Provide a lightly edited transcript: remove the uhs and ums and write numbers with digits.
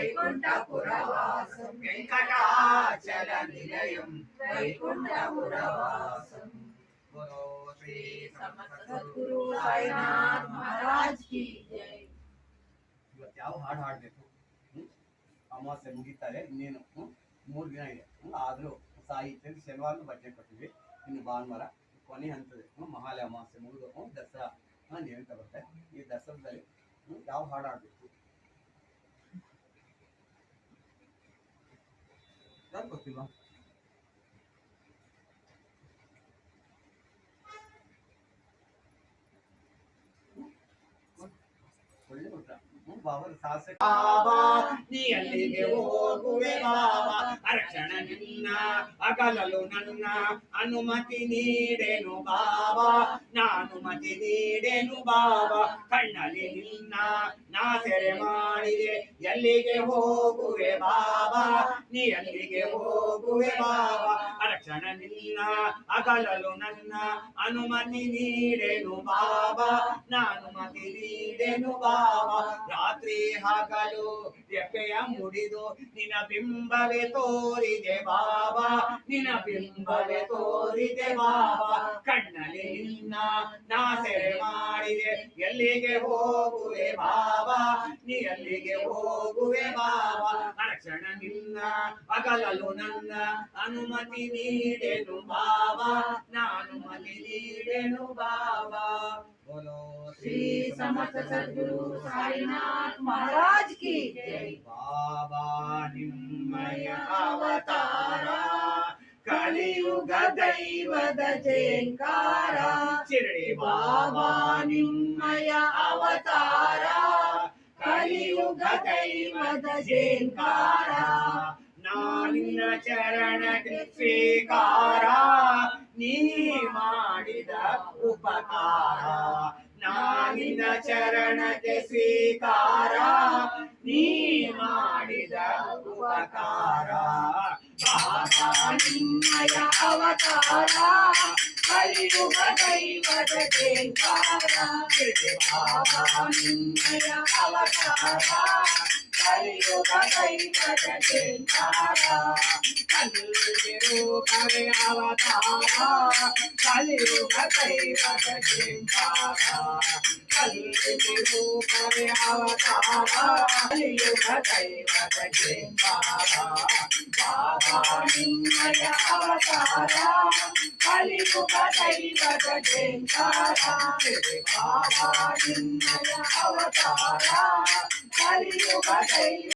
వైకుంఠపురవాసం వెంకటాచల నిలయం వైకుంఠపురవాసం बोलो श्री सद्गुरु साईनाथ महाराज की जय। ಇವತ್ತು ಯಾವ ಹಾಡು ಹಾಡಬೇಕು ಅಮಾವಾಸ್ಯೆ ಮುಗಿತಾರೆ ಇನ್ನೇನು 3 ದಿನ ಇದೆ ಆದರೂ ಸಾಹಿತ್ಯ ಶನಿವಾರ ಭಜನೆ ಕೊಟ್ಟಿವಿ ಇನ್ನು ಭಾನುವಾರ ಕೊನೆ ಹಂತದೆ ಮಹಾಲಯ ಅಮಾವಾಸ್ಯೆ ಮುಗಿದು ದಸರಾ ನೇಮಿತ ಬರುತ್ತೆ ಈ ದಸರಾದಲ್ಲಿ ಯಾವ ಹಾಡು ಹಾಡಬೇಕು ಯಾರು ಗೊತ್ತಿಲ್ವಾ ಬಾಬಾ ನೀ ಅಲ್ಲಿಗೆ ಹೋಗುವೆ ಬಾಬಾ ಅರಕ್ಷಣ ನಿನ್ನ ಅಗಲಲು ನನ್ನ ಅನುಮತಿ ನೀಡೆನು ಬಾಬಾ ನಾನುಮತಿ ನೀಡೆನು ಬಾಬಾ ಕಣ್ಣಲ್ಲಿ ನಿನ್ನ ನಾ ಸೆರೆ ಮಾಡಿದೆ ಎಲ್ಲಿಗೆ ಹೋಗುವೆ ಬಾಬಾ ನೀ ಅಲ್ಲಿಗೆ ಹೋಗುವೆ ಬಾಬಾ ಅರಕ್ಷಣ ನಿನ್ನ ಅಗಲಲು ನನ್ನ ಅನುಮತಿ ನೀಡೆನು ಬಾಬಾ ನಾನುಮತಿ ನೀಡೆನು ಬಾಬಾ ರಾತ್ರಿ ಹಗಲು ರೆಪ್ಪೆಯ ಮುಡಿದು ನಿನ್ನ ಬಿಂಬವೇ ತೋರಿದೆ ಬಾಬಾ ನಿನ್ನ ಬಿಂಬವೇ ತೋರಿದೆ ಬಾಬಾ ಕಣ್ಣಲ್ಲಿ ನಿನ್ನ ನಾ ಸೆರೆ ಮಾಡಿದೆ ಎಲ್ಲಿಗೆ ಹೋಗುವೆ ಬಾಬಾ ನೀ ಎಲ್ಲಿಗೆ ಹೋಗುವೆ ಬಾಬಾ ಅರಕ್ಷಣ ನಿನ್ನ ಅಗಲಲು ನನ್ನ ಅನುಮತಿ ನೀಡೆನು ಬಾಬಾ ನಾನುಮತಿ ನೀಡೆನು ಬಾಬಾ बोलो श्री समर्थ सद्गुरु साईनाथ महाराज की जय। बाबा निम्मय अवतार कलियुग दैवद जयकार शिरडी बाबा निम्मय अवतार कलियुग दैवद जयकार नानिन्न चरणಕ್ಕೆ ಸ್ವೀಕಾರ ನೀ ಮಾಡಿದ ಉಪಕಾರ ನಾನಿನ್ನ ಚರಣಕ್ಕೆ ಸ್ವೀಕಾರ ನೀ ಮಾಡಿದ ಉಪಕಾರ ಬಾಬಾ ನಿಮ್ಮಯ ಅವತಾರ ಕಲಿಯುಗ ದೈವದ ಜಯಕಾರ ಬಾಬಾ ನಿಮ್ಮಯ ಅವತಾರ ಕಲಿಯುಗ ದೈವದ ಜಯಕಾರ ಕಲಿಯುಗ ರೂಪವೇ ಅವತಾರ ಕಲಿಯುಗ ದೈವದ ಜಯಕಾರ ಕಲಿಯುಗ ರೂಪವೇ ಅವತಾರ ಕಲಿಯುಗ ದೈವದ ಜಯಕಾರ ಬಾಬಾ ನಿಮ್ಮಯ ಅವತಾರ ಕಲಿಯುಗ ದೈವದ ಜಯಕಾರ ಬಾಬಾ ನಿಮ್ಮಯ ಅವತಾರ ಕಲಿಯುಗ ದೈವ